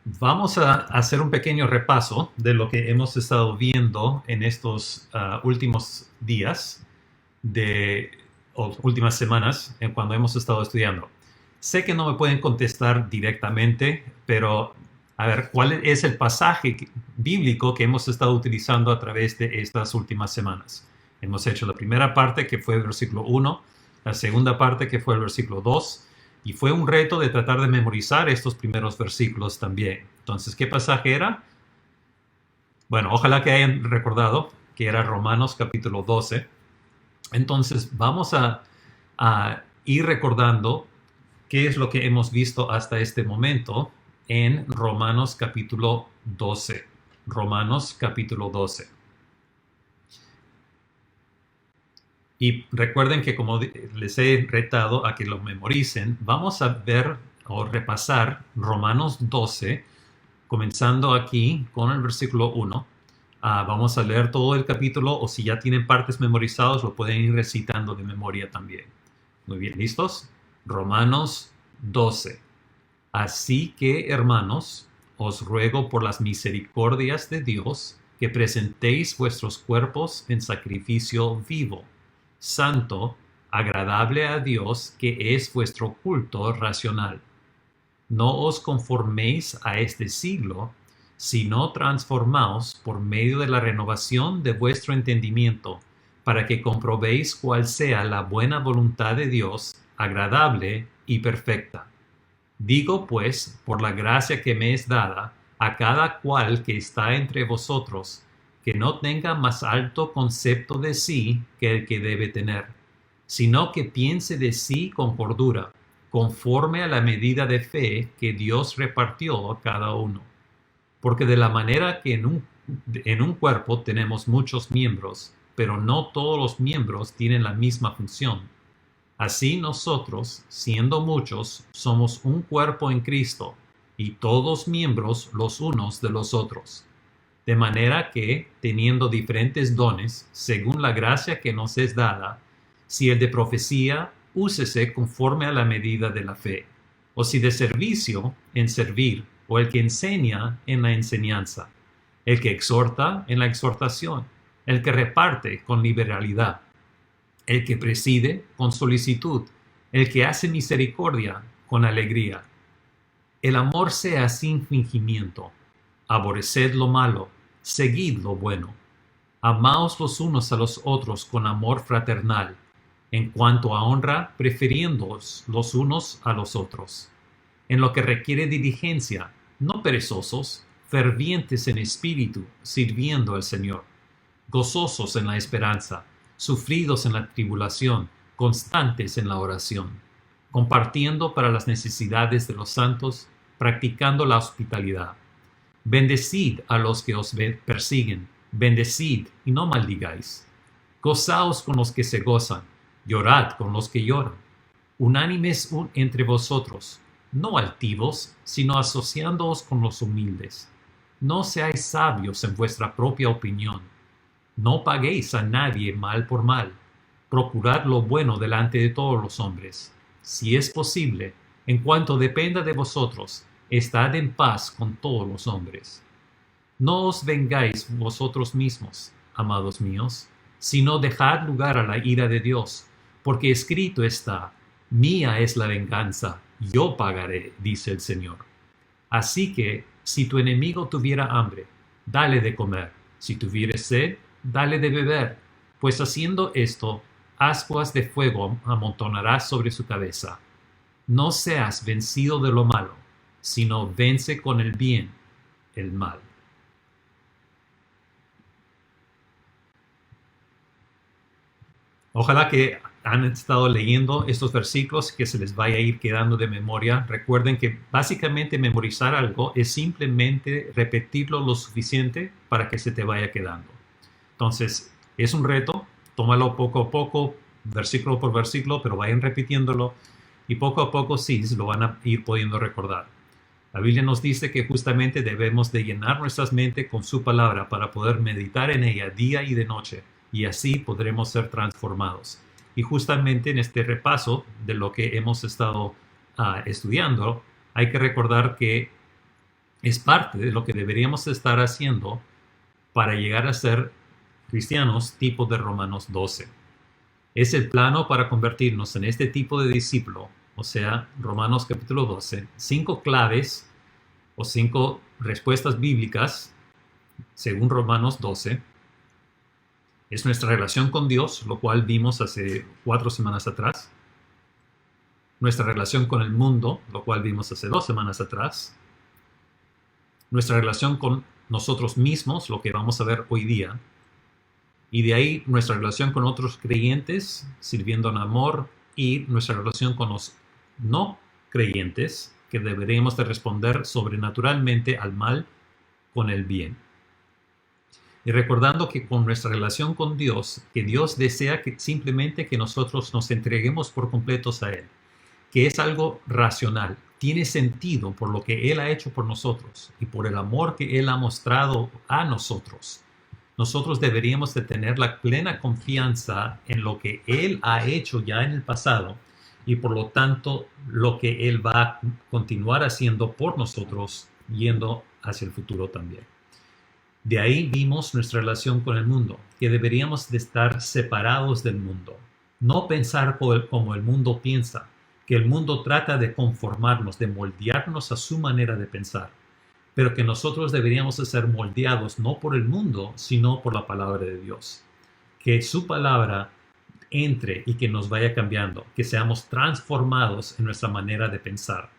Vamos a hacer un pequeño repaso de lo que hemos estado viendo en estos últimos días o últimas semanas cuando hemos estado estudiando. Sé que no me pueden contestar directamente, pero a ver, ¿cuál es el pasaje bíblico que hemos estado utilizando a través de estas últimas semanas? Hemos hecho la primera parte, que fue el versículo 1, la segunda parte, que fue el versículo 2, y fue un reto de tratar de memorizar estos primeros versículos también. Entonces, ¿qué pasaje era? Bueno, ojalá que hayan recordado que era Romanos capítulo 12. Entonces, vamos a ir recordando qué es lo que hemos visto hasta este momento en Romanos capítulo 12. Romanos capítulo 12. Y recuerden que como les he retado a que lo memoricen, vamos a ver o repasar Romanos 12, comenzando aquí con el versículo 1. Vamos a leer todo el capítulo, o si ya tienen partes memorizadas, lo pueden ir recitando de memoria también. Muy bien, ¿listos? Romanos 12. Así que, hermanos, os ruego por las misericordias de Dios que presentéis vuestros cuerpos en sacrificio vivo, santo, agradable a Dios, que es vuestro culto racional. No os conforméis a este siglo, sino transformaos por medio de la renovación de vuestro entendimiento, para que comprobéis cuál sea la buena voluntad de Dios, agradable y perfecta. Digo pues, por la gracia que me es dada, a cada cual que está entre vosotros, que no tenga más alto concepto de sí que el que debe tener, sino que piense de sí con cordura, conforme a la medida de fe que Dios repartió a cada uno. Porque de la manera que en un cuerpo tenemos muchos miembros, pero no todos los miembros tienen la misma función. Así nosotros, siendo muchos, somos un cuerpo en Cristo, y todos miembros los unos de los otros. De manera que, teniendo diferentes dones, según la gracia que nos es dada, si el de profecía, úsese conforme a la medida de la fe, o si de servicio, en servir, o el que enseña, en la enseñanza, el que exhorta, en la exhortación, el que reparte, con liberalidad, el que preside, con solicitud, el que hace misericordia, con alegría. El amor sea sin fingimiento. Aborreced lo malo, seguid lo bueno. Amaos los unos a los otros con amor fraternal. En cuanto a honra, prefiriéndoos los unos a los otros. En lo que requiere diligencia, no perezosos, fervientes en espíritu, sirviendo al Señor. Gozosos en la esperanza, sufridos en la tribulación, constantes en la oración. Compartiendo para las necesidades de los santos, practicando la hospitalidad. Bendecid a los que os persiguen, bendecid y no maldigáis. Gozaos con los que se gozan, llorad con los que lloran. Unánimes entre vosotros, no altivos, sino asociándoos con los humildes. No seáis sabios en vuestra propia opinión. No paguéis a nadie mal por mal. Procurad lo bueno delante de todos los hombres. Si es posible, en cuanto dependa de vosotros, estad en paz con todos los hombres. No os vengáis vosotros mismos, amados míos, sino dejad lugar a la ira de Dios, porque escrito está, mía es la venganza, yo pagaré, dice el Señor. Así que, si tu enemigo tuviera hambre, dale de comer, si tuviere sed, dale de beber, pues haciendo esto, ascuas de fuego amontonarás sobre su cabeza. No seas vencido de lo malo, sino vence con el bien el mal. Ojalá que han estado leyendo estos versículos, que se les vaya a ir quedando de memoria. Recuerden que básicamente memorizar algo es simplemente repetirlo lo suficiente para que se te vaya quedando. Entonces, es un reto, tómalo poco a poco, versículo por versículo, pero vayan repitiéndolo y poco a poco sí lo van a ir pudiendo recordar. La Biblia nos dice que justamente debemos de llenar nuestras mentes con su palabra para poder meditar en ella día y de noche, y así podremos ser transformados. Y justamente en este repaso de lo que hemos estado estudiando, hay que recordar que es parte de lo que deberíamos estar haciendo para llegar a ser cristianos tipo de Romanos 12. Es el plano para convertirnos en este tipo de discípulo, o sea, Romanos capítulo 12, 5 claves o 5 respuestas bíblicas según Romanos 12. Es nuestra relación con Dios, lo cual vimos hace 4 semanas atrás. Nuestra relación con el mundo, lo cual vimos hace 2 semanas atrás. Nuestra relación con nosotros mismos, lo que vamos a ver hoy día. Y de ahí nuestra relación con otros creyentes, sirviendo en amor, y nuestra relación con los no creyentes, que deberíamos de responder sobrenaturalmente al mal con el bien. Y recordando que con nuestra relación con Dios, que Dios desea que simplemente que nosotros nos entreguemos por completos a Él, que es algo racional, tiene sentido por lo que Él ha hecho por nosotros y por el amor que Él ha mostrado a nosotros. Nosotros deberíamos de tener la plena confianza en lo que Él ha hecho ya en el pasado y por lo tanto lo que Él va a continuar haciendo por nosotros yendo hacia el futuro también. De ahí vimos nuestra relación con el mundo, que deberíamos de estar separados del mundo, no pensar como el mundo piensa, que el mundo trata de conformarnos, de moldearnos a su manera de pensar, pero que nosotros deberíamos de ser moldeados no por el mundo, sino por la palabra de Dios. Que su palabra entre y que nos vaya cambiando, que seamos transformados en nuestra manera de pensar,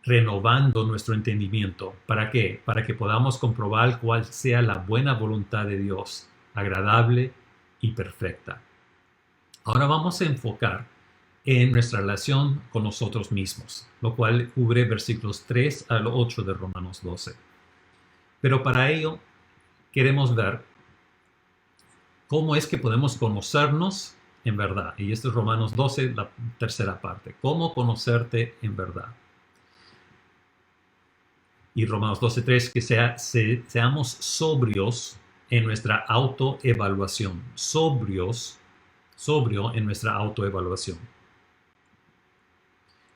renovando nuestro entendimiento. ¿Para qué? Para que podamos comprobar cuál sea la buena voluntad de Dios, agradable y perfecta. Ahora vamos a enfocar en nuestra relación con nosotros mismos, lo cual cubre versículos 3 al 8 de Romanos 12. Pero para ello queremos ver cómo es que podemos conocernos en verdad. Y esto es Romanos 12, la tercera parte. ¿Cómo conocerte en verdad? Y Romanos 12:3, que seamos sobrios en nuestra autoevaluación. Sobrio en nuestra autoevaluación.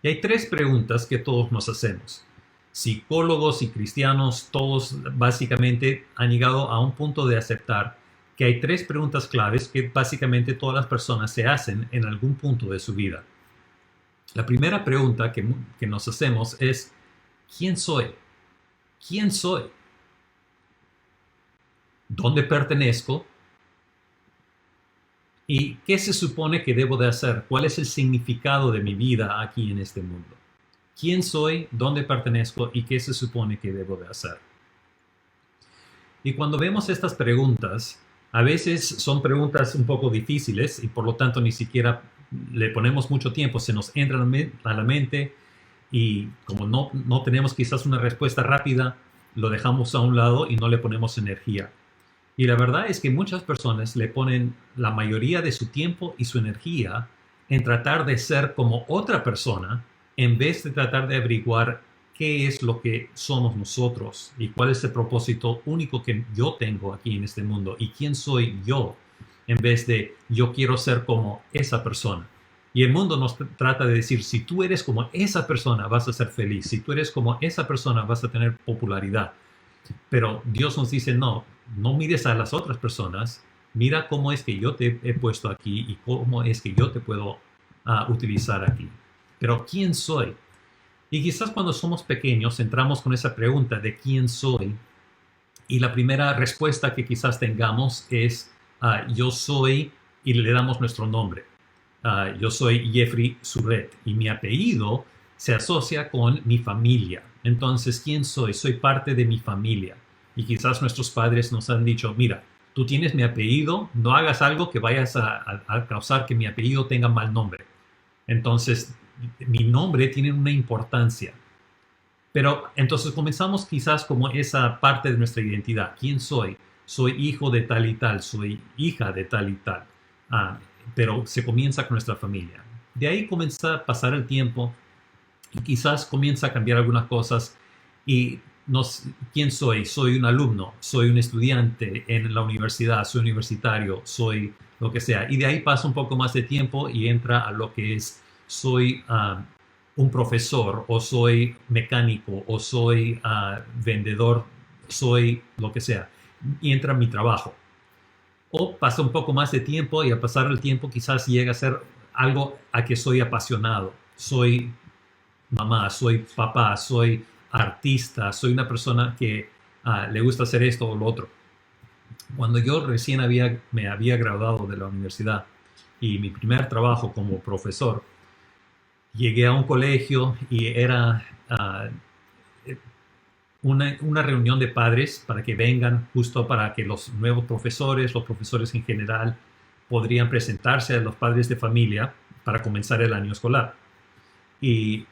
Y hay 3 preguntas que todos nos hacemos. Psicólogos y cristianos, todos básicamente han llegado a un punto de aceptar que hay 3 preguntas claves que básicamente todas las personas se hacen en algún punto de su vida. La primera pregunta que nos hacemos es, ¿quién soy? ¿Quién soy? ¿Dónde pertenezco? ¿Y qué se supone que debo de hacer? ¿Cuál es el significado de mi vida aquí en este mundo? ¿Quién soy? ¿Dónde pertenezco? ¿Y qué se supone que debo de hacer? Y cuando vemos estas preguntas, a veces son preguntas un poco difíciles y por lo tanto ni siquiera le ponemos mucho tiempo, se nos entra a la mente y como no tenemos quizás una respuesta rápida, lo dejamos a un lado y no le ponemos energía. Y la verdad es que muchas personas le ponen la mayoría de su tiempo y su energía en tratar de ser como otra persona en vez de tratar de averiguar qué es lo que somos nosotros y cuál es el propósito único que yo tengo aquí en este mundo y quién soy yo en vez de yo quiero ser como esa persona. Y el mundo nos trata de decir, si tú eres como esa persona vas a ser feliz, si tú eres como esa persona vas a tener popularidad. Pero Dios nos dice, no mires a las otras personas, mira cómo es que yo te he puesto aquí y cómo es que yo te puedo utilizar aquí. Pero ¿quién soy? Y quizás cuando somos pequeños entramos con esa pregunta de quién soy y la primera respuesta que quizás tengamos es yo soy y le damos nuestro nombre. Yo soy Jeffrey Surret y mi apellido se asocia con mi familia. Entonces, ¿quién soy? Soy parte de mi familia. Y quizás nuestros padres nos han dicho, mira, tú tienes mi apellido, no hagas algo que vayas a causar que mi apellido tenga mal nombre. Entonces, mi nombre tiene una importancia. Pero entonces comenzamos quizás como esa parte de nuestra identidad. ¿Quién soy? Soy hijo de tal y tal, soy hija de tal y tal. Pero se comienza con nuestra familia. De ahí comienza a pasar el tiempo y quizás comienza a cambiar algunas cosas y ¿quién soy? Soy un alumno, soy un estudiante en la universidad, soy universitario, soy lo que sea. Y de ahí pasa un poco más de tiempo y entra a lo que es, soy un profesor, o soy mecánico, o soy vendedor, soy lo que sea, y entra mi trabajo. O pasa un poco más de tiempo y al pasar el tiempo quizás llega a ser algo a que soy apasionado. Soy mamá, soy papá, soy artista, soy una persona que le gusta hacer esto o lo otro. Cuando yo recién me había graduado de la universidad y mi primer trabajo como profesor, llegué a un colegio y era una reunión de padres para que vengan justo para que los nuevos profesores, los profesores en general, podrían presentarse a los padres de familia para comenzar el año escolar. Y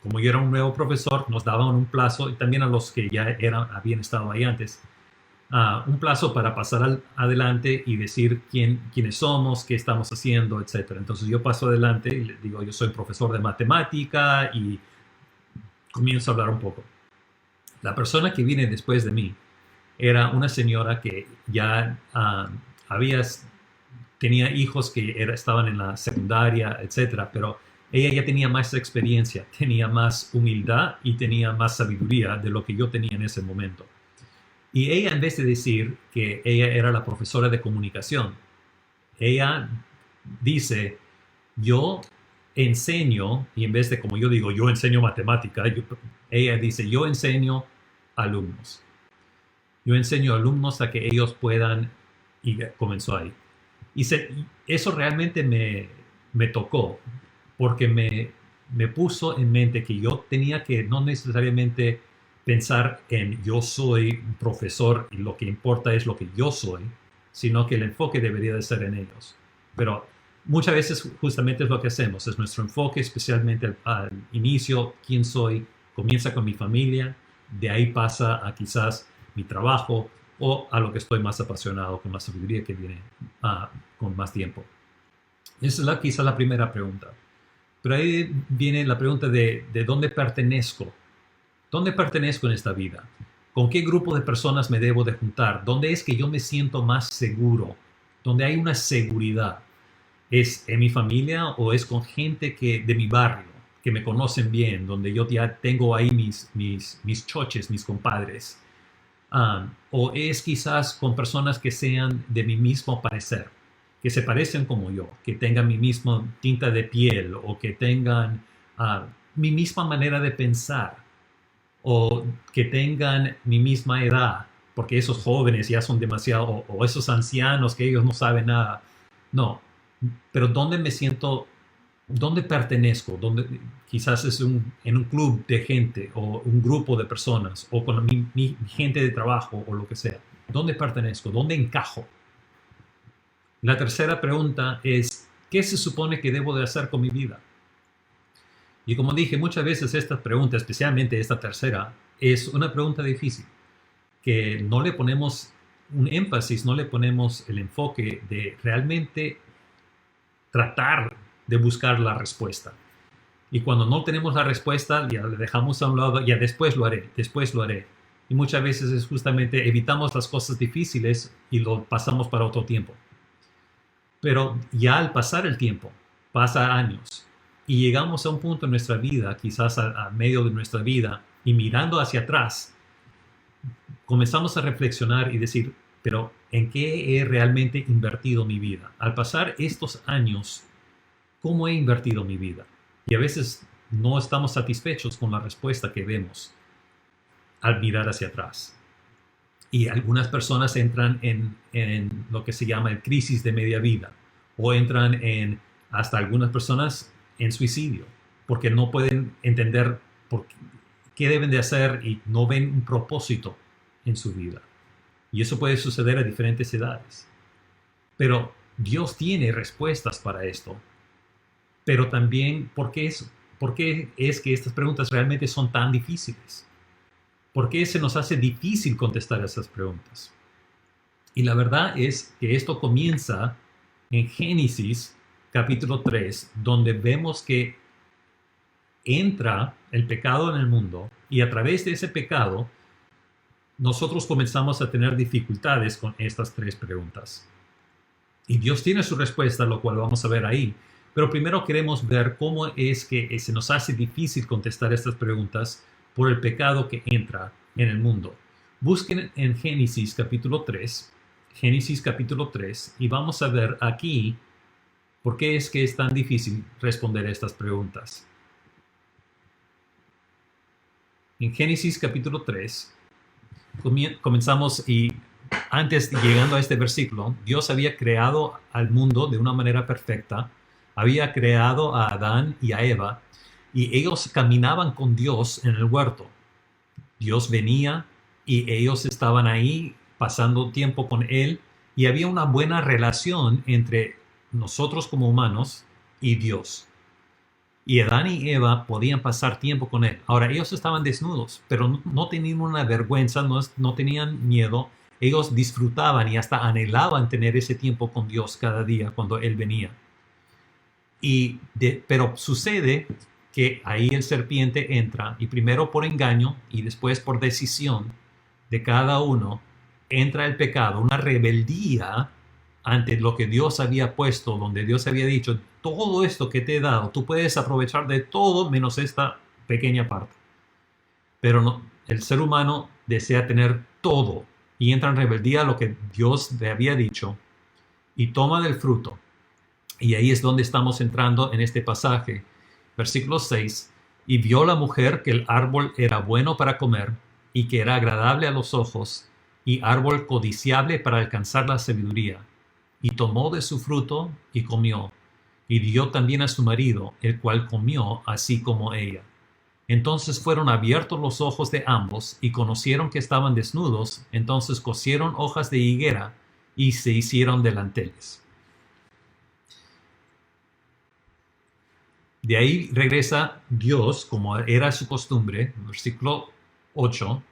como yo era un nuevo profesor, nos daban un plazo, y también a los que ya habían estado ahí antes, un plazo para pasar adelante y decir quiénes somos, qué estamos haciendo, etc. Entonces yo paso adelante y les digo, yo soy profesor de matemática y comienzo a hablar un poco. La persona que viene después de mí era una señora que ya tenía hijos que estaban en la secundaria, etc. Pero ella ya tenía más experiencia, tenía más humildad y tenía más sabiduría de lo que yo tenía en ese momento. Y ella, en vez de decir que ella era la profesora de comunicación, ella dice, yo enseño, y en vez de como yo digo, yo enseño matemática, ella dice, yo enseño alumnos. Yo enseño alumnos a que ellos puedan, y comenzó ahí. Y eso realmente me tocó, porque me puso en mente que yo tenía que no necesariamente pensar en yo soy un profesor y lo que importa es lo que yo soy, sino que el enfoque debería de ser en ellos. Pero muchas veces justamente es lo que hacemos, es nuestro enfoque, especialmente al inicio, quién soy, comienza con mi familia, de ahí pasa a quizás mi trabajo o a lo que estoy más apasionado, con más sabiduría que viene con más tiempo. Esa es quizá la primera pregunta. Pero ahí viene la pregunta de dónde pertenezco. ¿Dónde pertenezco en esta vida? ¿Con qué grupo de personas me debo de juntar? ¿Dónde es que yo me siento más seguro? ¿Dónde hay una seguridad? ¿Es en mi familia o es con gente de mi barrio, que me conocen bien, donde yo ya tengo ahí mis choches, mis compadres? ¿O es quizás con personas que sean de mi mismo parecer, que se parecen como yo, que tengan mi misma tinta de piel o que tengan mi misma manera de pensar? O que tengan mi misma edad, porque esos jóvenes ya son demasiado, o esos ancianos que ellos no saben nada. No, pero ¿dónde me siento, dónde pertenezco? ¿Dónde, quizás es en un club de gente o un grupo de personas o con mi gente de trabajo o lo que sea. ¿Dónde pertenezco? ¿Dónde encajo? La tercera pregunta es, ¿qué se supone que debo de hacer con mi vida? Y como dije, muchas veces esta pregunta, especialmente esta tercera, es una pregunta difícil, que no le ponemos un énfasis, no le ponemos el enfoque de realmente tratar de buscar la respuesta. Y cuando no tenemos la respuesta, ya le dejamos a un lado, ya después lo haré, después lo haré. Y muchas veces es justamente evitamos las cosas difíciles y lo pasamos para otro tiempo. Pero ya al pasar el tiempo, pasa años, y llegamos a un punto en nuestra vida, quizás a medio de nuestra vida, y mirando hacia atrás, comenzamos a reflexionar y decir, pero ¿en qué he realmente invertido mi vida? Al pasar estos años, ¿cómo he invertido mi vida? Y a veces no estamos satisfechos con la respuesta que vemos al mirar hacia atrás. Y algunas personas entran en lo que se llama el crisis de media vida, o entran hasta algunas personas en suicidio, porque no pueden entender qué deben de hacer y no ven un propósito en su vida. Y eso puede suceder a diferentes edades. Pero Dios tiene respuestas para esto. Pero también, ¿por qué es que estas preguntas realmente son tan difíciles? ¿Por qué se nos hace difícil contestar esas preguntas? Y la verdad es que esto comienza en Génesis capítulo 3, donde vemos que entra el pecado en el mundo y a través de ese pecado nosotros comenzamos a tener dificultades con estas tres preguntas. Y Dios tiene su respuesta, lo cual vamos a ver ahí, Pero primero queremos ver cómo es que se nos hace difícil contestar estas preguntas por el pecado que entra en el mundo. Busquen en Génesis capítulo 3, y vamos a ver aquí por qué es que es tan difícil responder estas preguntas. En Génesis capítulo 3, comenzamos y antes, llegando a este versículo, Dios había creado al mundo de una manera perfecta, había creado a Adán y a Eva, y ellos caminaban con Dios en el huerto. Dios venía y ellos estaban ahí pasando tiempo con Él, y había una buena relación entre nosotros como humanos y Dios. Y Adán y Eva podían pasar tiempo con Él. Ahora, ellos estaban desnudos, pero no tenían una vergüenza, no tenían miedo. Ellos disfrutaban y hasta anhelaban tener ese tiempo con Dios cada día cuando Él venía. Pero sucede que ahí el serpiente entra, y primero por engaño y después por decisión de cada uno entra el pecado, una rebeldía ante lo que Dios había puesto, donde Dios había dicho: todo esto que te he dado, tú puedes aprovechar de todo menos esta pequeña parte. Pero no, el ser humano desea tener todo y entra en rebeldía a lo que Dios le había dicho y toma del fruto. Y ahí es donde estamos entrando en este pasaje. Versículo 6. Y vio la mujer que el árbol era bueno para comer y que era agradable a los ojos y árbol codiciable para alcanzar la sabiduría. Y tomó de su fruto y comió, y dio también a su marido, el cual comió así como ella. Entonces fueron abiertos los ojos de ambos y conocieron que estaban desnudos. Entonces cosieron hojas de higuera y se hicieron delanteles. De ahí regresa Dios, como era su costumbre, versículo 8.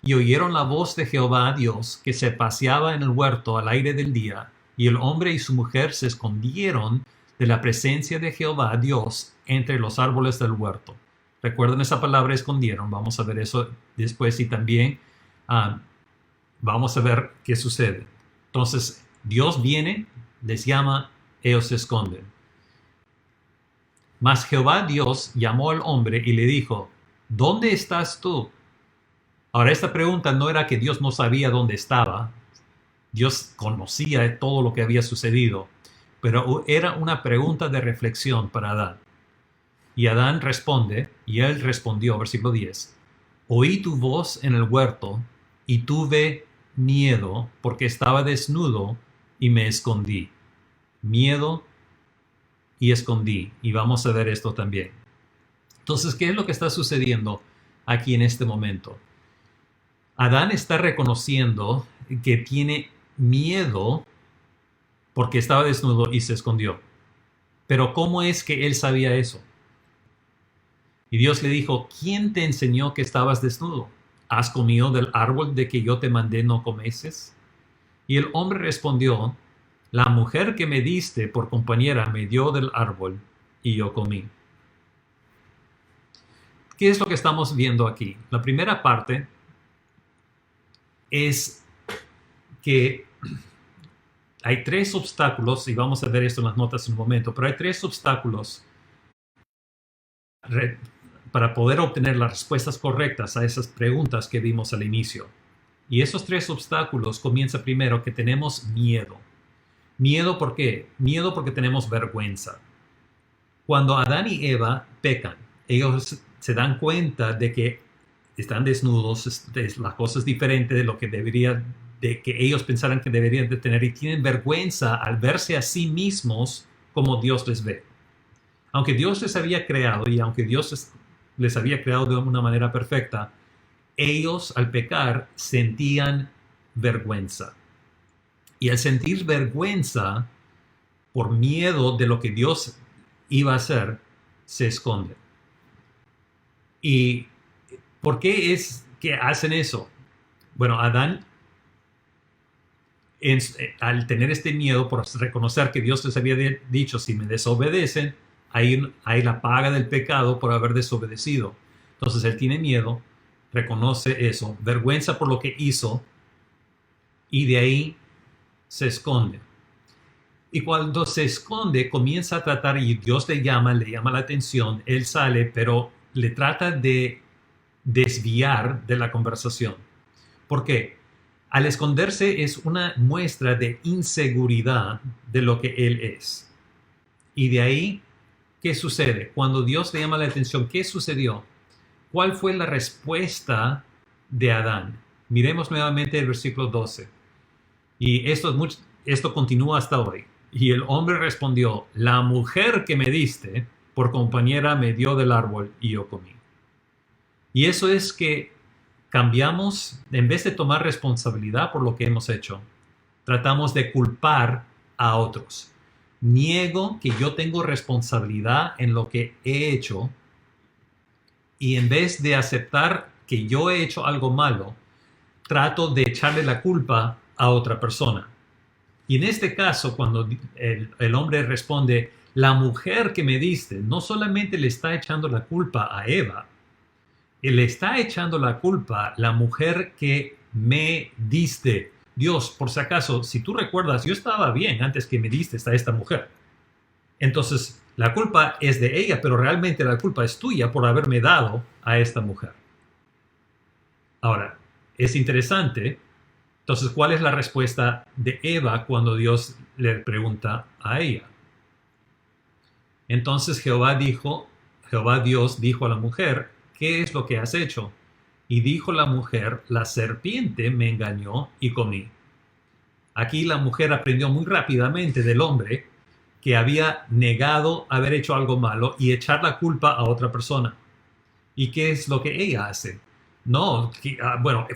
Y oyeron la voz de Jehová Dios, que se paseaba en el huerto al aire del día, y el hombre y su mujer se escondieron de la presencia de Jehová Dios entre los árboles del huerto. Recuerden esa palabra, escondieron. Vamos a ver eso después, y también vamos a ver qué sucede. Entonces, Dios viene, les llama, ellos se esconden. Mas Jehová Dios llamó al hombre y le dijo: ¿dónde estás tú? Ahora, esta pregunta no era que Dios no sabía dónde estaba. Dios conocía todo lo que había sucedido, pero era una pregunta de reflexión para Adán. Y Adán responde, y él respondió, versículo 10, oí tu voz en el huerto, y tuve miedo, porque estaba desnudo, y me escondí. Miedo y escondí. Y vamos a ver esto también. Entonces, ¿qué es lo que está sucediendo aquí en este momento? Adán está reconociendo que tiene miedo porque estaba desnudo y se escondió. Pero ¿cómo es que él sabía eso? Y Dios le dijo: ¿quién te enseñó que estabas desnudo? ¿Has comido del árbol de que yo te mandé no comeses? Y el hombre respondió: la mujer que me diste por compañera me dio del árbol y yo comí. ¿Qué es lo que estamos viendo aquí? La primera parte es que hay tres obstáculos, y vamos a ver esto en las notas en un momento, pero hay tres obstáculos para poder obtener las respuestas correctas a esas preguntas que vimos al inicio. Y esos tres obstáculos comienza primero que tenemos miedo. ¿Miedo por qué? Miedo porque tenemos vergüenza. Cuando Adán y Eva pecan, ellos se dan cuenta de que están desnudos, la cosa es diferente de lo que de que ellos pensaran que deberían de tener, y tienen vergüenza al verse a sí mismos como Dios les ve. Aunque Dios les había creado y aunque Dios les había creado de una manera perfecta, ellos al pecar sentían vergüenza. Y al sentir vergüenza por miedo de lo que Dios iba a hacer, se esconden. ¿Y por qué es que hacen eso? Bueno, Adán, al tener este miedo por reconocer que Dios les había dicho: si me desobedecen, hay la paga del pecado por haber desobedecido. Entonces él tiene miedo, reconoce eso, vergüenza por lo que hizo, y de ahí se esconde. Y cuando se esconde, comienza a tratar y Dios le llama la atención, él sale, pero le trata de desviar de la conversación. ¿Por qué? Al esconderse es una muestra de inseguridad de lo que él es. Y de ahí, ¿qué sucede? Cuando Dios le llama la atención, ¿qué sucedió? ¿Cuál fue la respuesta de Adán? Miremos nuevamente el versículo 12. Y esto continúa hasta hoy. Y el hombre respondió, la mujer que me diste por compañera me dio del árbol y yo comí. Y eso es que cambiamos, en vez de tomar responsabilidad por lo que hemos hecho, tratamos de culpar a otros. Niego que yo tengo responsabilidad en lo que he hecho y en vez de aceptar que yo he hecho algo malo, trato de echarle la culpa a otra persona. Y en este caso, cuando el hombre responde, la mujer que me diste, no solamente le está echando la culpa a Eva, le está echando la culpa a la mujer que me diste. Dios, por si acaso, si tú recuerdas, yo estaba bien antes que me diste a esta mujer. Entonces, la culpa es de ella, pero realmente la culpa es tuya por haberme dado a esta mujer. Ahora, es interesante. Entonces, ¿cuál es la respuesta de Eva cuando Dios le pregunta a ella? Entonces Jehová Dios dijo a la mujer, ¿qué es lo que has hecho? Y dijo la mujer, la serpiente me engañó y comí. Aquí la mujer aprendió muy rápidamente del hombre que había negado haber hecho algo malo y echar la culpa a otra persona. ¿Y qué es lo que ella hace? No,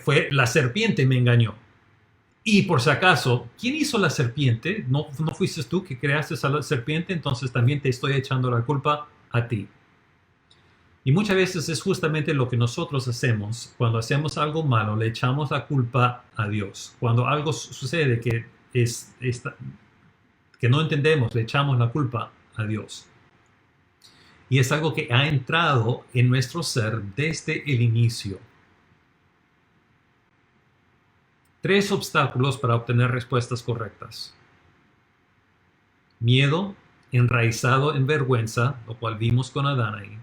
fue la serpiente me engañó. Y por si acaso, ¿quién hizo la serpiente? ¿No fuiste tú que creaste esa serpiente? Entonces también te estoy echando la culpa a ti. Y muchas veces es justamente lo que nosotros hacemos. Cuando hacemos algo malo, le echamos la culpa a Dios. Cuando algo sucede que no entendemos, le echamos la culpa a Dios. Y es algo que ha entrado en nuestro ser desde el inicio. 3 obstáculos para obtener respuestas correctas. Miedo, enraizado en vergüenza, lo cual vimos con Adán ahí.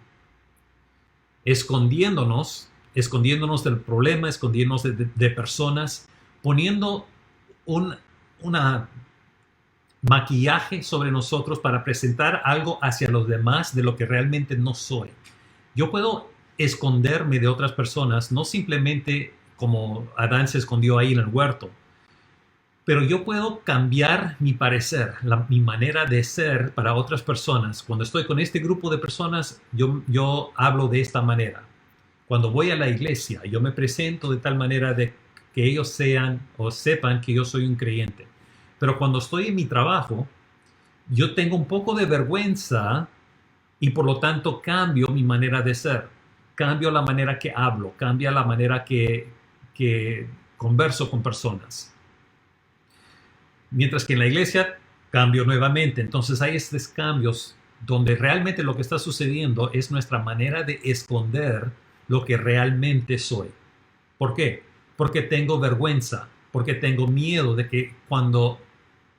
Escondiéndonos del problema, escondiéndonos de personas, poniendo un maquillaje sobre nosotros para presentar algo hacia los demás de lo que realmente no soy. Yo puedo esconderme de otras personas, no simplemente como Adán se escondió ahí en el huerto, pero yo puedo cambiar mi parecer, mi manera de ser para otras personas. Cuando estoy con este grupo de personas, yo hablo de esta manera. Cuando voy a la iglesia, yo me presento de tal manera de que ellos sean o sepan que yo soy un creyente. Pero cuando estoy en mi trabajo, yo tengo un poco de vergüenza y por lo tanto cambio mi manera de ser. Cambio la manera que hablo, cambia la manera que converso con personas. Mientras que en la iglesia cambio nuevamente. Entonces hay estos cambios donde realmente lo que está sucediendo es nuestra manera de esconder lo que realmente soy. ¿Por qué? Porque tengo vergüenza, porque tengo miedo de que cuando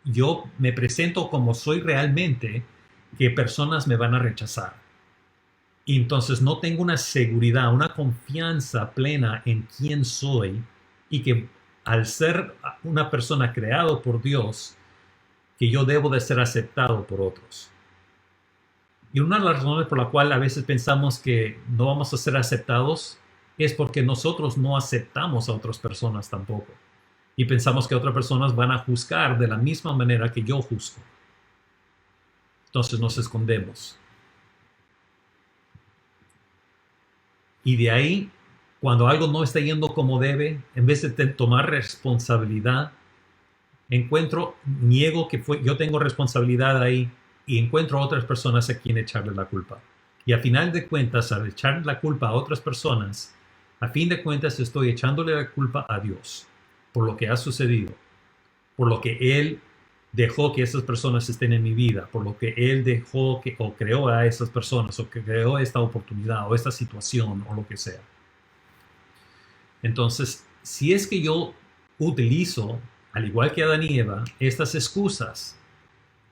yo me presento como soy realmente, que personas me van a rechazar. Y entonces no tengo una seguridad, una confianza plena en quién soy y que al ser una persona creada por Dios, que yo debo de ser aceptado por otros. Y una de las razones por la cual a veces pensamos que no vamos a ser aceptados es porque nosotros no aceptamos a otras personas tampoco. Y pensamos que otras personas van a juzgar de la misma manera que yo juzgo. Entonces nos escondemos. Y de ahí, cuando algo no está yendo como debe, en vez de tomar responsabilidad, niego que yo tengo responsabilidad ahí y encuentro a otras personas a quien echarle la culpa. Y a final de cuentas, al echarle la culpa a otras personas, a fin de cuentas estoy echándole la culpa a Dios por lo que ha sucedido, por lo que Él dejó que esas personas estén en mi vida, por lo que Él dejó o creó a esas personas, o que creó esta oportunidad, o esta situación, o lo que sea. Entonces, si es que yo utilizo, al igual que Adán y Eva, estas excusas,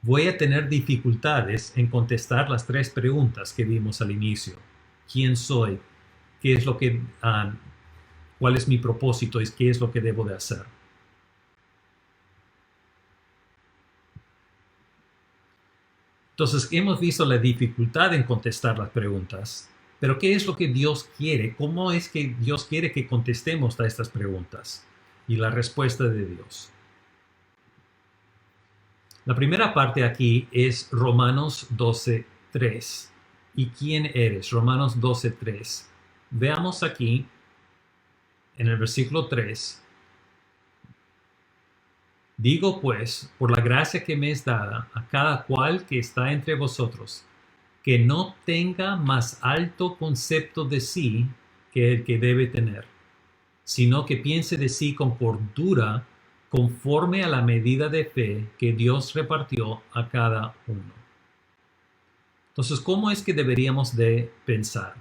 voy a tener dificultades en contestar las tres preguntas que vimos al inicio. ¿Quién soy? ¿Qué es lo que, cuál es mi propósito? ¿Qué es lo que debo de hacer? Entonces, hemos visto la dificultad en contestar las preguntas, pero ¿qué es lo que Dios quiere? ¿Cómo es que Dios quiere que contestemos a estas preguntas? Y la respuesta de Dios. La primera parte aquí es Romanos 12:3. ¿Y quién eres? Romanos 12:3. Veamos aquí, en el versículo 3. Digo pues, por la gracia que me es dada a cada cual que está entre vosotros, que no tenga más alto concepto de sí que el que debe tener, sino que piense de sí con cordura, conforme a la medida de fe que Dios repartió a cada uno. Entonces, ¿cómo es que deberíamos de pensar?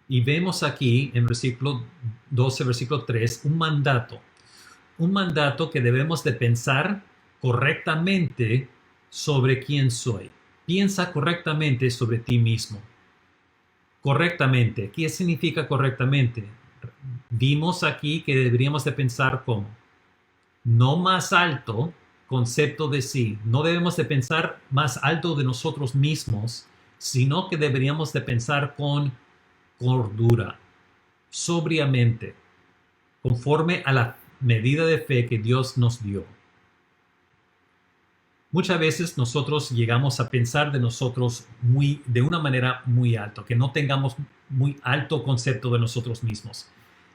Y vemos aquí en versículo 12, versículo 3, un mandato que debemos de pensar correctamente sobre quién soy. Piensa correctamente sobre ti mismo. Correctamente. ¿Qué significa correctamente? Vimos aquí que deberíamos de pensar como no más alto concepto de sí. No debemos de pensar más alto de nosotros mismos, sino que deberíamos de pensar con cordura, sobriamente, conforme a la medida de fe que Dios nos dio. Muchas veces nosotros llegamos a pensar de nosotros de una manera muy alta, que no tengamos muy alto concepto de nosotros mismos.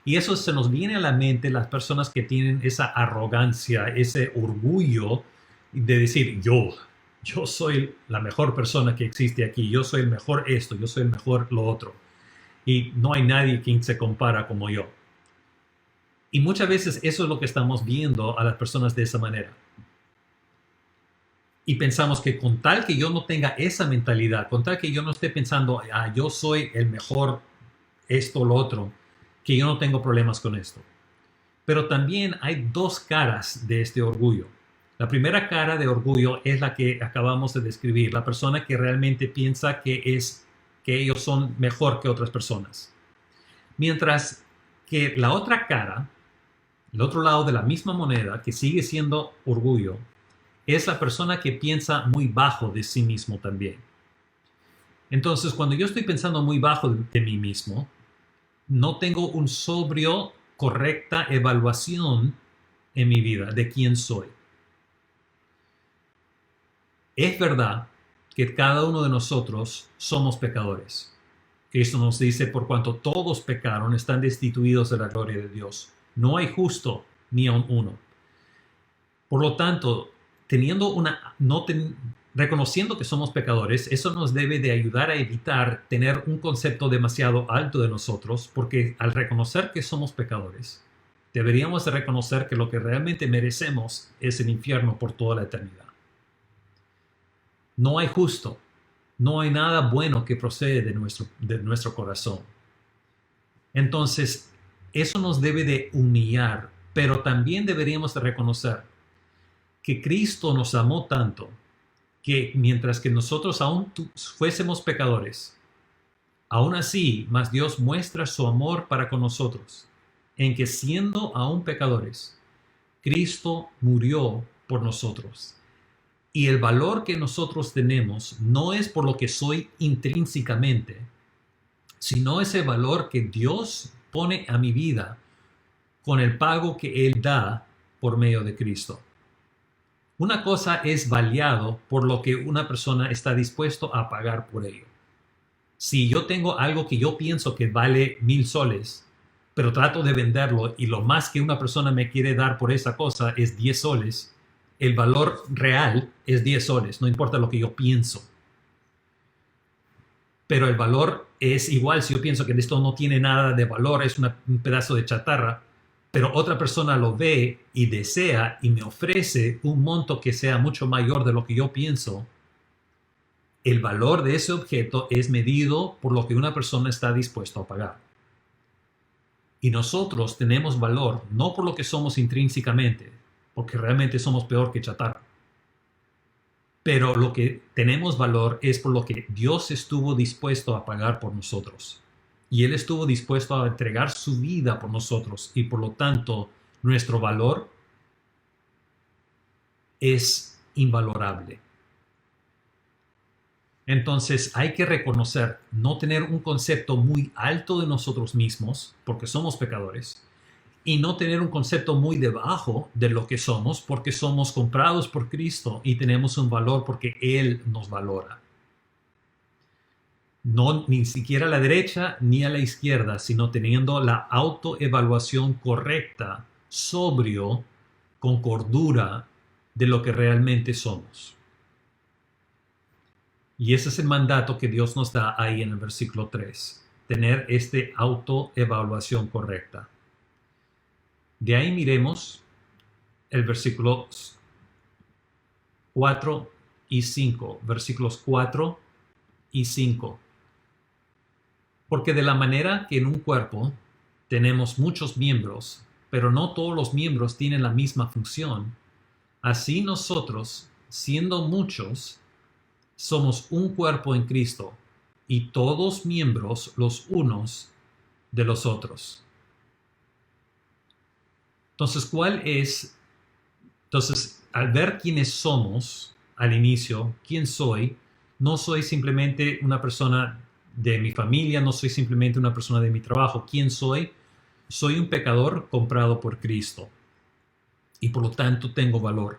Y eso se nos viene a la mente las personas que tienen esa arrogancia, ese orgullo de decir yo soy la mejor persona que existe aquí, yo soy el mejor esto, yo soy el mejor lo otro. Y no hay nadie quien se compara como yo. Y muchas veces eso es lo que estamos viendo a las personas de esa manera. Y pensamos que con tal que yo no tenga esa mentalidad, con tal que yo no esté pensando, yo soy el mejor esto o lo otro, que yo no tengo problemas con esto. Pero también hay dos caras de este orgullo. La primera cara de orgullo es la que acabamos de describir, la persona que realmente piensa que ellos son mejor que otras personas. Mientras que la otra cara, el otro lado de la misma moneda, que sigue siendo orgullo, es la persona que piensa muy bajo de sí mismo también. Entonces, cuando yo estoy pensando muy bajo de mí mismo, no tengo un sobrio, correcta evaluación en mi vida de quién soy. Es verdad que cada uno de nosotros somos pecadores. Cristo nos dice, por cuanto todos pecaron, están destituidos de la gloria de Dios. No hay justo ni aun uno. Por lo tanto, reconociendo que somos pecadores, eso nos debe de ayudar a evitar tener un concepto demasiado alto de nosotros, porque al reconocer que somos pecadores, deberíamos de reconocer que lo que realmente merecemos es el infierno por toda la eternidad. No hay justo, no hay nada bueno que procede de nuestro corazón. Entonces, eso nos debe de humillar, pero también deberíamos de reconocer que Cristo nos amó tanto que mientras que nosotros aún fuésemos pecadores, aún así, más Dios muestra su amor para con nosotros, en que siendo aún pecadores, Cristo murió por nosotros. Y el valor que nosotros tenemos no es por lo que soy intrínsecamente, sino ese valor que Dios pone a mi vida con el pago que Él da por medio de Cristo. Una cosa es valuado por lo que una persona está dispuesto a pagar por ello. Si yo tengo algo que yo pienso que vale 1,000 soles, pero trato de venderlo y lo más que una persona me quiere dar por esa cosa es 10 soles, el valor real es 10 soles, no importa lo que yo pienso. Pero el valor es igual si yo pienso que esto no tiene nada de valor, es un pedazo de chatarra, pero otra persona lo ve y desea y me ofrece un monto que sea mucho mayor de lo que yo pienso, el valor de ese objeto es medido por lo que una persona está dispuesta a pagar. Y nosotros tenemos valor no por lo que somos intrínsecamente, porque realmente somos peor que chatarra, pero lo que tenemos valor es por lo que Dios estuvo dispuesto a pagar por nosotros. Y Él estuvo dispuesto a entregar su vida por nosotros. Y por lo tanto, nuestro valor es invalorable. Entonces hay que reconocer, no tener un concepto muy alto de nosotros mismos, porque somos pecadores, y no tener un concepto muy debajo de lo que somos, porque somos comprados por Cristo y tenemos un valor porque Él nos valora. No ni siquiera a la derecha ni a la izquierda, sino teniendo la autoevaluación correcta, sobrio, con cordura de lo que realmente somos. Y ese es el mandato que Dios nos da ahí en el versículo 3, tener esta autoevaluación correcta. De ahí miremos el versículo 4 y 5, versículos 4 y 5. Porque de la manera que en un cuerpo tenemos muchos miembros, pero no todos los miembros tienen la misma función, así nosotros, siendo muchos, somos un cuerpo en Cristo y todos miembros los unos de los otros. Entonces, al ver quiénes somos al inicio, quién soy, no soy simplemente una persona de mi familia, no soy simplemente una persona de mi trabajo. ¿Quién soy? Soy un pecador comprado por Cristo y por lo tanto tengo valor.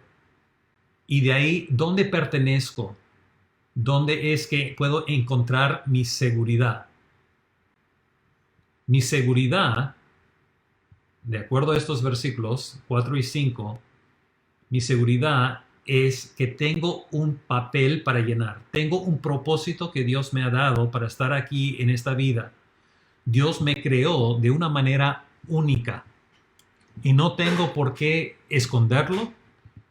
Y de ahí, ¿dónde pertenezco? ¿Dónde es que puedo encontrar mi seguridad? Mi seguridad, de acuerdo a estos versículos 4 y 5, mi seguridad es que tengo un papel para llenar. Tengo un propósito que Dios me ha dado para estar aquí en esta vida. Dios me creó de una manera única y no tengo por qué esconderlo.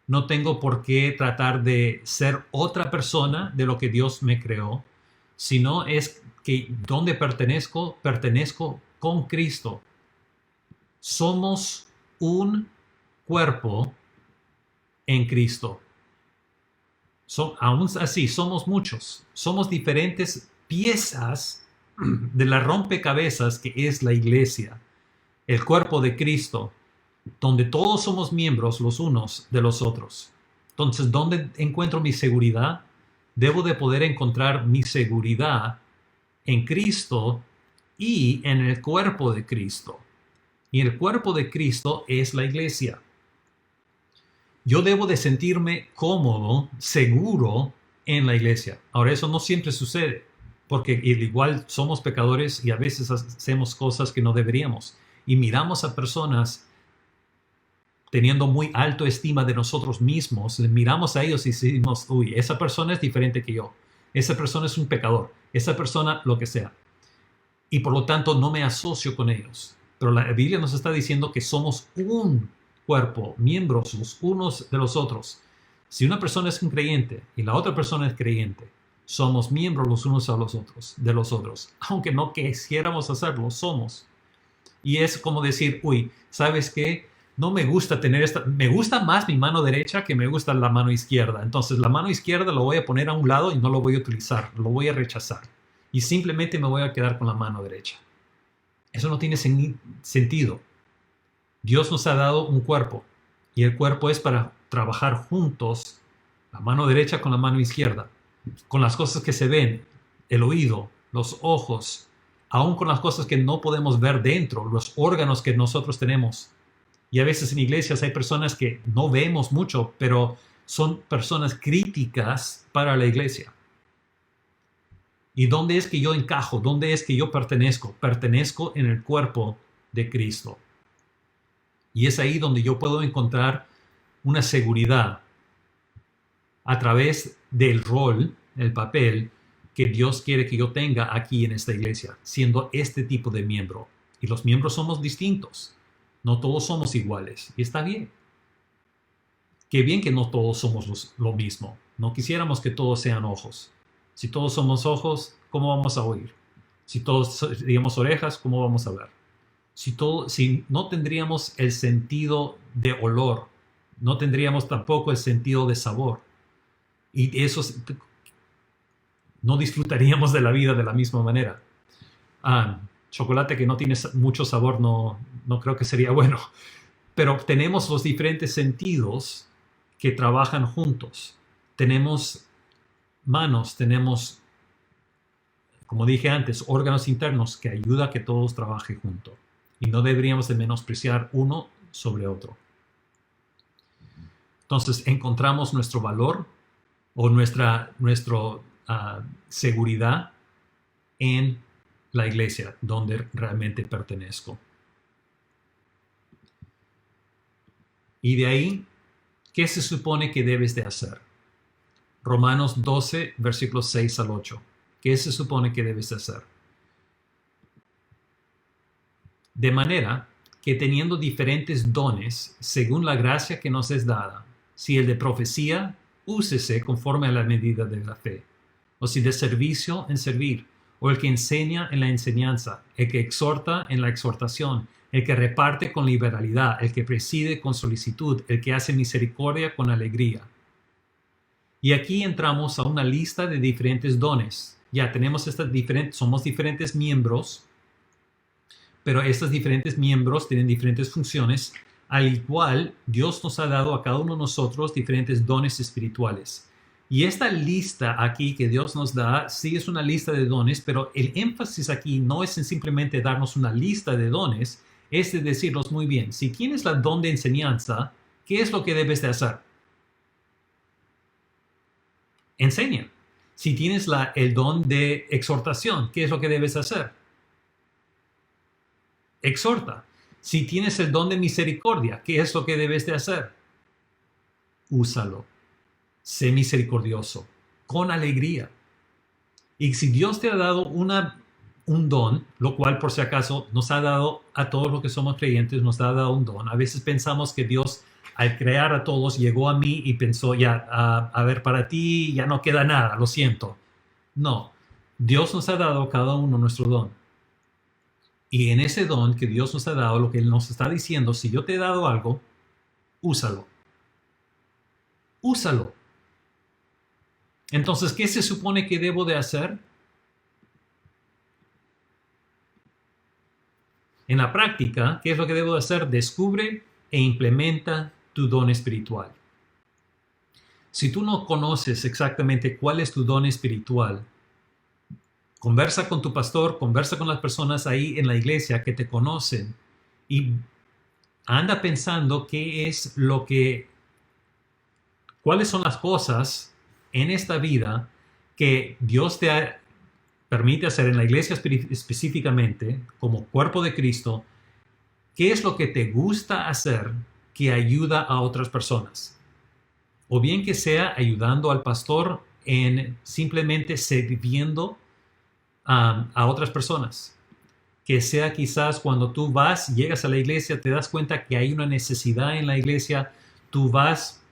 No tengo por qué tratar de ser otra persona de lo que Dios me creó, sino es que donde pertenezco con Cristo. Somos un cuerpo en Cristo. Aún así, somos muchos. Somos diferentes piezas de la rompecabezas que es la iglesia, el cuerpo de Cristo, donde todos somos miembros los unos de los otros. Entonces, ¿dónde encuentro mi seguridad? Debo de poder encontrar mi seguridad en Cristo y en el cuerpo de Cristo. Y el cuerpo de Cristo es la iglesia. Yo debo de sentirme cómodo, seguro en la iglesia. Ahora, eso no siempre sucede, porque igual somos pecadores y a veces hacemos cosas que no deberíamos. Y miramos a personas teniendo muy alta estima de nosotros mismos, miramos a ellos y decimos, uy, esa persona es diferente que yo, esa persona es un pecador, esa persona lo que sea. Y por lo tanto no me asocio con ellos. Pero la Biblia nos está diciendo que somos un cuerpo, miembros los unos de los otros. Si una persona es un creyente y la otra persona es creyente, somos miembros los unos a los otros, de los otros. Aunque no quisiéramos hacerlo, somos. Y es como decir, uy, ¿sabes qué? No me gusta tener me gusta más mi mano derecha que me gusta la mano izquierda. Entonces la mano izquierda lo voy a poner a un lado y no lo voy a utilizar, lo voy a rechazar. Y simplemente me voy a quedar con la mano derecha. Eso no tiene sentido. Dios nos ha dado un cuerpo y el cuerpo es para trabajar juntos, la mano derecha con la mano izquierda, con las cosas que se ven, el oído, los ojos, aún con las cosas que no podemos ver dentro, los órganos que nosotros tenemos. Y a veces en iglesias hay personas que no vemos mucho, pero son personas críticas para la iglesia. ¿Y dónde es que yo encajo? ¿Dónde es que yo pertenezco? Pertenezco en el cuerpo de Cristo. Y es ahí donde yo puedo encontrar una seguridad a través del rol, el papel que Dios quiere que yo tenga aquí en esta iglesia, siendo este tipo de miembro. Y los miembros somos distintos. No todos somos iguales. Y está bien. Qué bien que no todos somos lo mismo. No quisiéramos que todos sean ojos. Si todos somos ojos, ¿cómo vamos a oír? Si todos seríamos orejas, ¿cómo vamos a ver? Si no tendríamos el sentido de olor, no tendríamos tampoco el sentido de sabor. Y eso no disfrutaríamos de la vida de la misma manera. Chocolate que no tiene mucho sabor no creo que sería bueno. Pero tenemos los diferentes sentidos que trabajan juntos. Tenemos manos, tenemos, como dije antes, órganos internos que ayudan a que todos trabajen juntos. Y no deberíamos de menospreciar uno sobre otro. Entonces encontramos nuestro valor o nuestra seguridad en la iglesia donde realmente pertenezco. Y de ahí, ¿qué se supone que debes de hacer? Romanos 12, versículos 6 al 8. ¿Qué se supone que debes de hacer? De manera que teniendo diferentes dones, según la gracia que nos es dada, si el de profecía, úsese conforme a la medida de la fe, o si de servicio, en servir, o el que enseña en la enseñanza, el que exhorta en la exhortación, el que reparte con liberalidad, el que preside con solicitud, el que hace misericordia con alegría. Y aquí entramos a una lista de diferentes dones. Ya tenemos somos diferentes miembros, pero estos diferentes miembros tienen diferentes funciones, al igual Dios nos ha dado a cada uno de nosotros diferentes dones espirituales. Y esta lista aquí que Dios nos da, sí es una lista de dones, pero el énfasis aquí no es en simplemente darnos una lista de dones, es de decirnos muy bien, si tienes la don de enseñanza, ¿qué es lo que debes de hacer? Enseña. Si tienes el don de exhortación, ¿qué es lo que debes hacer? Exhorta. Si tienes el don de misericordia, ¿qué es lo que debes de hacer? Úsalo. Sé misericordioso, con alegría. Y si Dios te ha dado un don, lo cual por si acaso nos ha dado a todos los que somos creyentes, nos ha dado un don. A veces pensamos que Dios al crear a todos llegó a mí y pensó, ya, a ver, para ti ya no queda nada, lo siento. No, Dios nos ha dado a cada uno nuestro don. Y en ese don que Dios nos ha dado, lo que Él nos está diciendo, si yo te he dado algo, úsalo. Úsalo. Entonces, ¿qué se supone que debo de hacer? En la práctica, ¿qué es lo que debo de hacer? Descubre e implementa tu don espiritual. Si tú no conoces exactamente cuál es tu don espiritual, conversa con tu pastor, conversa con las personas ahí en la iglesia que te conocen y anda pensando cuáles son las cosas en esta vida que Dios te permite hacer en la iglesia específicamente, como cuerpo de Cristo. ¿Qué es lo que te gusta hacer que ayuda a otras personas? O bien que sea ayudando al pastor en simplemente sirviendo a otras personas. Que sea quizás cuando tú llegas a la iglesia, te das cuenta que hay una necesidad en la iglesia, tú vas,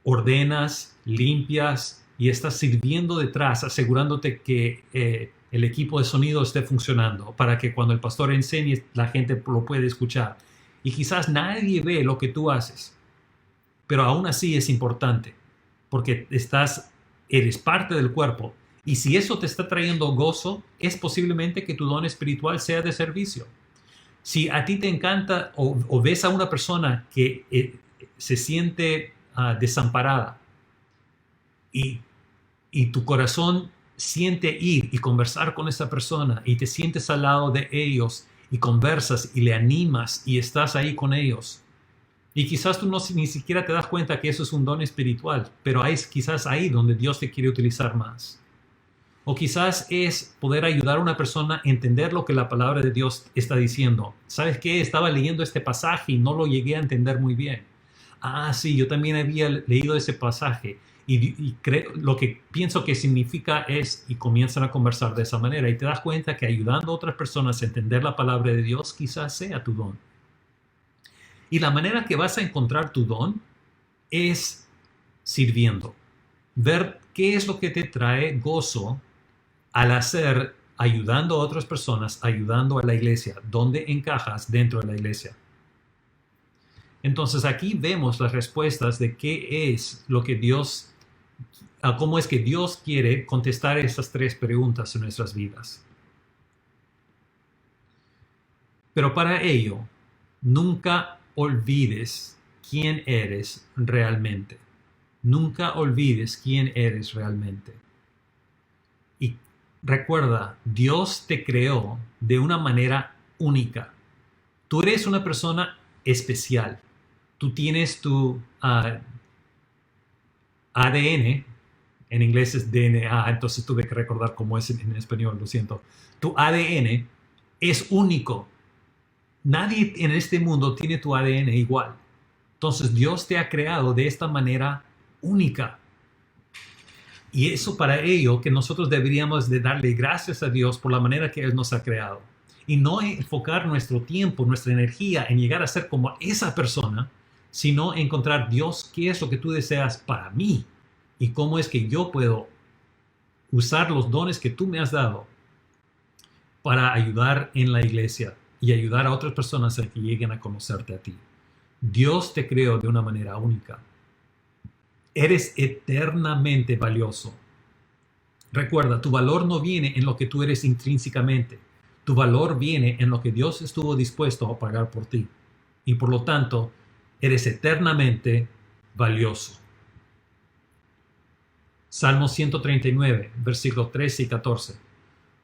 ordenas, limpias y estás sirviendo detrás, asegurándote que el equipo de sonido esté funcionando para que cuando el pastor enseñe la gente lo puede escuchar. Y quizás nadie ve lo que tú haces, pero aún así es importante porque eres parte del cuerpo. Y si eso te está trayendo gozo, es posiblemente que tu don espiritual sea de servicio. Si a ti te encanta o ves a una persona que se siente desamparada y tu corazón siente ir y conversar con esa persona y te sientes al lado de ellos y conversas y le animas y estás ahí con ellos. Y quizás tú ni siquiera te das cuenta que eso es un don espiritual, pero es quizás ahí donde Dios te quiere utilizar más. O quizás es poder ayudar a una persona a entender lo que la palabra de Dios está diciendo. ¿Sabes qué? Estaba leyendo este pasaje y no lo llegué a entender muy bien. Sí, yo también había leído ese pasaje y lo que pienso que significa es, y comienzan a conversar de esa manera y te das cuenta que ayudando a otras personas a entender la palabra de Dios quizás sea tu don. Y la manera que vas a encontrar tu don es sirviendo. Ver qué es lo que te trae gozo al hacer, ayudando a otras personas, ayudando a la iglesia, dónde encajas dentro de la iglesia. Entonces aquí vemos las respuestas de qué es lo que Dios a cómo es que Dios quiere contestar esas tres preguntas en nuestras vidas. Pero para ello, nunca olvides quién eres realmente. Nunca olvides quién eres realmente. Y recuerda, Dios te creó de una manera única. Tú eres una persona especial. Tú tienes tu ADN, en inglés es DNA, entonces tuve que recordar cómo es en español, lo siento. Tu ADN es único. Nadie en este mundo tiene tu ADN igual. Entonces Dios te ha creado de esta manera única. Y eso para ello que nosotros deberíamos de darle gracias a Dios por la manera que Él nos ha creado. Y no enfocar nuestro tiempo, nuestra energía en llegar a ser como esa persona, sino encontrar, Dios, ¿qué es lo que tú deseas para mí? Y cómo es que yo puedo usar los dones que tú me has dado para ayudar en la iglesia y ayudar a otras personas a que lleguen a conocerte a ti. Dios te creó de una manera única. Eres eternamente valioso. Recuerda, tu valor no viene en lo que tú eres intrínsecamente. Tu valor viene en lo que Dios estuvo dispuesto a pagar por ti. Y por lo tanto, eres eternamente valioso. Salmo 139, versículos 13 y 14.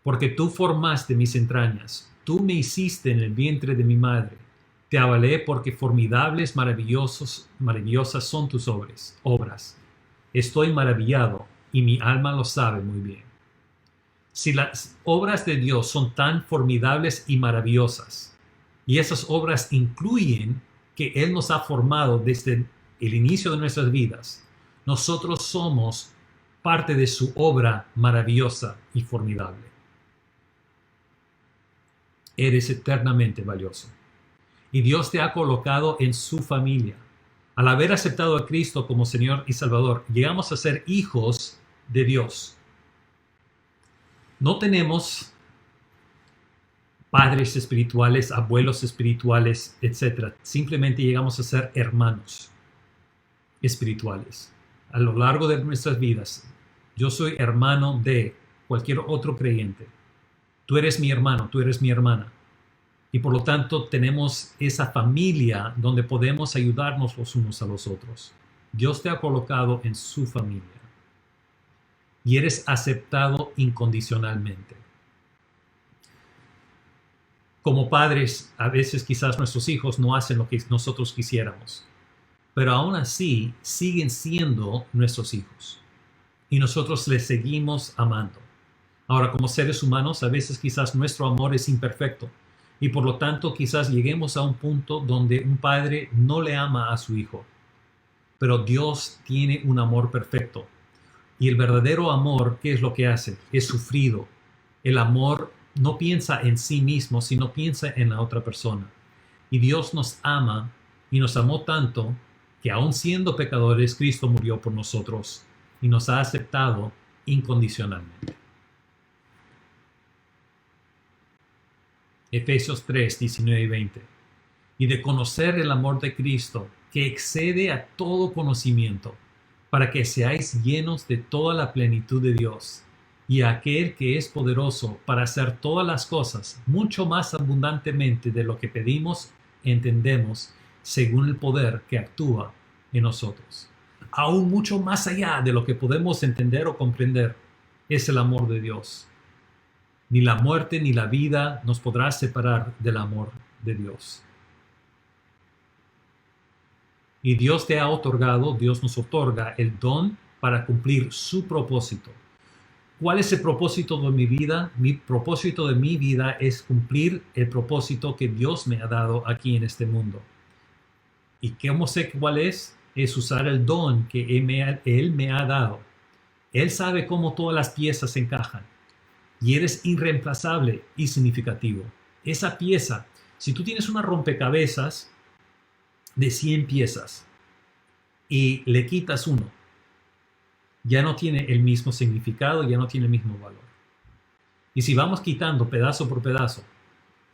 Porque tú formaste mis entrañas, tú me hiciste en el vientre de mi madre. Te avalé porque formidables, maravillosas son tus obras. Estoy maravillado y mi alma lo sabe muy bien. Si las obras de Dios son tan formidables y maravillosas, y esas obras incluyen que Él nos ha formado desde el inicio de nuestras vidas, nosotros somos parte de su obra maravillosa y formidable. Eres eternamente valioso. Y Dios te ha colocado en su familia. Al haber aceptado a Cristo como Señor y Salvador, llegamos a ser hijos de Dios. No tenemos padres espirituales, abuelos espirituales, etc. Simplemente llegamos a ser hermanos espirituales. A lo largo de nuestras vidas, yo soy hermano de cualquier otro creyente. Tú eres mi hermano, tú eres mi hermana. Y por lo tanto tenemos esa familia donde podemos ayudarnos los unos a los otros. Dios te ha colocado en su familia. Y eres aceptado incondicionalmente. Como padres, a veces quizás nuestros hijos no hacen lo que nosotros quisiéramos. Pero aún así siguen siendo nuestros hijos. Y nosotros les seguimos amando. Ahora, como seres humanos, a veces quizás nuestro amor es imperfecto. Y por lo tanto quizás lleguemos a un punto donde un padre no le ama a su hijo. Pero Dios tiene un amor perfecto. Y el verdadero amor, ¿qué es lo que hace? Es sufrido. El amor no piensa en sí mismo, sino piensa en la otra persona. Y Dios nos ama y nos amó tanto que aun siendo pecadores, Cristo murió por nosotros y nos ha aceptado incondicionalmente. Efesios 3, 19 y 20. Y de conocer el amor de Cristo, que excede a todo conocimiento, para que seáis llenos de toda la plenitud de Dios, y aquel que es poderoso para hacer todas las cosas mucho más abundantemente de lo que pedimos, entendemos, según el poder que actúa en nosotros. Aún mucho más allá de lo que podemos entender o comprender, es el amor de Dios. Ni la muerte ni la vida nos podrá separar del amor de Dios. Y Dios te ha otorgado, Dios nos otorga el don para cumplir su propósito. ¿Cuál es el propósito de mi vida? Mi propósito de mi vida es cumplir el propósito que Dios me ha dado aquí en este mundo. ¿Y cómo sé cuál es? Es usar el don que Él me ha dado. Él sabe cómo todas las piezas se encajan. Y eres irreemplazable y significativo. Esa pieza, si tú tienes una rompecabezas de 100 piezas y le quitas uno, ya no tiene el mismo significado, ya no tiene el mismo valor. Y si vamos quitando pedazo por pedazo,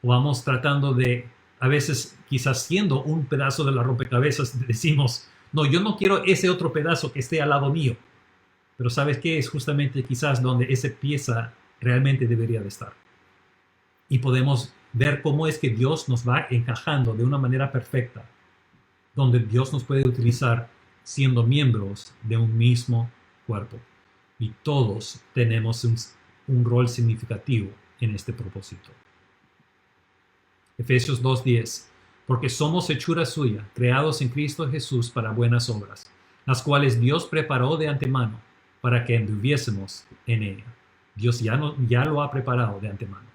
o vamos tratando de, a veces quizás siendo un pedazo de la rompecabezas, decimos, no, yo no quiero ese otro pedazo que esté al lado mío. Pero ¿sabes qué? Es justamente quizás donde esa pieza realmente debería de estar. Y podemos ver cómo es que Dios nos va encajando de una manera perfecta, donde Dios nos puede utilizar siendo miembros de un mismo cuerpo. Y todos tenemos un rol significativo en este propósito. Efesios 2:10. Porque somos hechura suya, creados en Cristo Jesús para buenas obras, las cuales Dios preparó de antemano para que anduviésemos en ella. Dios ya lo ha preparado de antemano.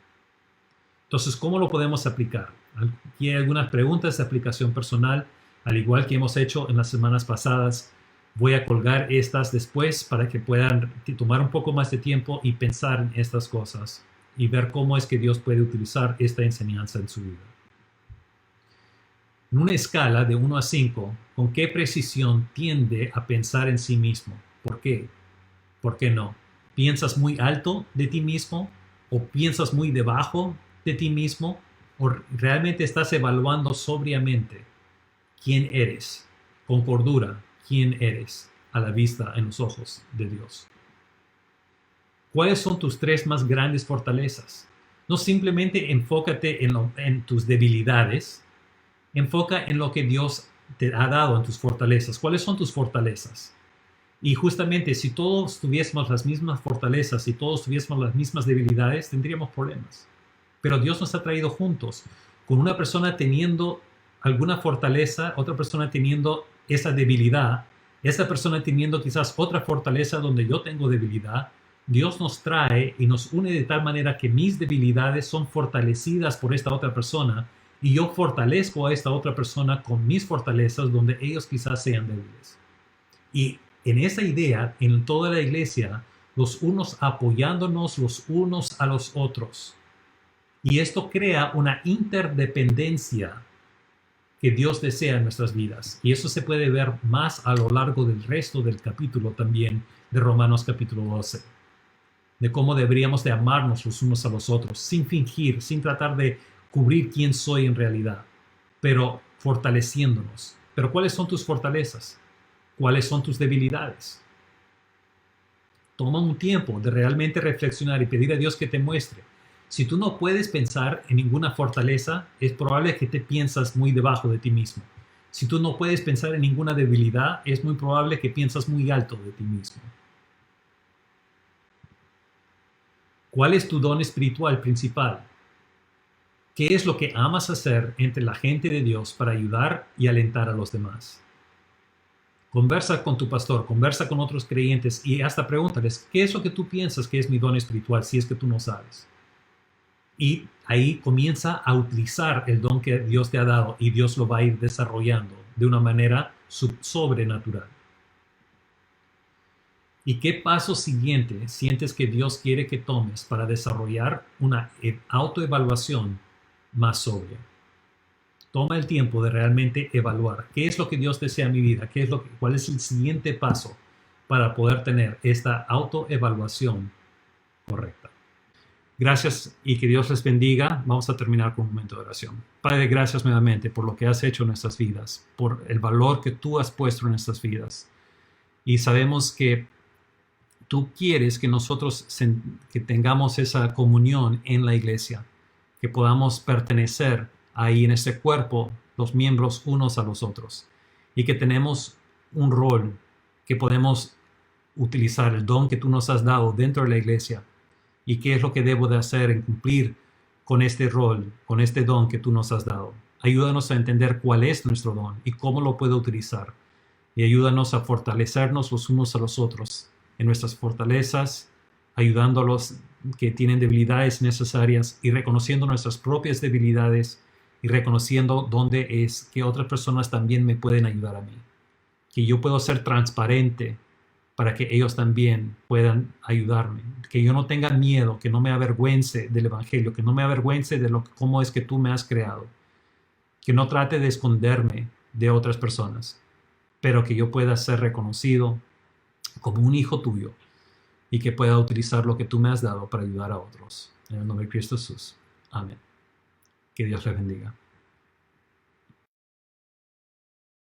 Entonces, ¿cómo lo podemos aplicar? Aquí hay algunas preguntas de aplicación personal, al igual que hemos hecho en las semanas pasadas. Voy a colgar estas después para que puedan tomar un poco más de tiempo y pensar en estas cosas y ver cómo es que Dios puede utilizar esta enseñanza en su vida. En una escala de 1 a 5, ¿con qué precisión tiende a pensar en sí mismo? ¿Por qué? ¿Por qué no? ¿Piensas muy alto de ti mismo? ¿O piensas muy debajo de ti mismo? ¿O realmente estás evaluando sobriamente quién eres? Con cordura, quién eres a la vista en los ojos de Dios. ¿Cuáles son tus 3 más grandes fortalezas? No simplemente enfócate en tus debilidades, enfoca en lo que Dios te ha dado en tus fortalezas. ¿Cuáles son tus fortalezas? Y justamente si todos tuviésemos las mismas fortalezas, si todos tuviésemos las mismas debilidades, tendríamos problemas. Pero Dios nos ha traído juntos, con una persona teniendo alguna fortaleza, otra persona teniendo esa debilidad, esa persona teniendo quizás otra fortaleza donde yo tengo debilidad. Dios nos trae y nos une de tal manera que mis debilidades son fortalecidas por esta otra persona y yo fortalezco a esta otra persona con mis fortalezas donde ellos quizás sean débiles. Y en esa idea, en toda la iglesia, los unos apoyándonos los unos a los otros. Y esto crea una interdependencia que Dios desea en nuestras vidas. Y eso se puede ver más a lo largo del resto del capítulo también de Romanos capítulo 12. De cómo deberíamos de amarnos los unos a los otros, sin fingir, sin tratar de cubrir quién soy en realidad, pero fortaleciéndonos. Pero ¿cuáles son tus fortalezas? ¿Cuáles son tus debilidades? Toma un tiempo de realmente reflexionar y pedir a Dios que te muestre. Si tú no puedes pensar en ninguna fortaleza, es probable que te piensas muy debajo de ti mismo. Si tú no puedes pensar en ninguna debilidad, es muy probable que piensas muy alto de ti mismo. ¿Cuál es tu don espiritual principal? ¿Qué es lo que amas hacer entre la gente de Dios para ayudar y alentar a los demás? Conversa con tu pastor, conversa con otros creyentes y hasta pregúntales, ¿qué es lo que tú piensas que es mi don espiritual si es que tú no sabes? Y ahí comienza a utilizar el don que Dios te ha dado y Dios lo va a ir desarrollando de una manera sobrenatural. ¿Y qué paso siguiente sientes que Dios quiere que tomes para desarrollar una autoevaluación más sobria? Toma el tiempo de realmente evaluar qué es lo que Dios desea en mi vida, cuál es el siguiente paso para poder tener esta autoevaluación correcta. Gracias y que Dios les bendiga. Vamos a terminar con un momento de oración. Padre, gracias nuevamente por lo que has hecho en nuestras vidas, por el valor que tú has puesto en nuestras vidas. Y sabemos que tú quieres que nosotros que tengamos esa comunión en la iglesia, que podamos pertenecer ahí en este cuerpo, los miembros unos a los otros, y que tenemos un rol que podemos utilizar, el don que tú nos has dado dentro de la iglesia, y qué es lo que debo de hacer en cumplir con este rol, con este don que tú nos has dado. Ayúdanos a entender cuál es nuestro don y cómo lo puedo utilizar, y ayúdanos a fortalecernos los unos a los otros en nuestras fortalezas, ayudando a los que tienen debilidades necesarias y reconociendo nuestras propias debilidades y reconociendo dónde es que otras personas también me pueden ayudar a mí. Que yo puedo ser transparente para que ellos también puedan ayudarme. Que yo no tenga miedo, que no me avergüence del Evangelio, que no me avergüence de cómo es que tú me has creado. Que no trate de esconderme de otras personas, pero que yo pueda ser reconocido como un hijo tuyo y que pueda utilizar lo que tú me has dado para ayudar a otros. En el nombre de Cristo Jesús. Amén. Que Dios les bendiga.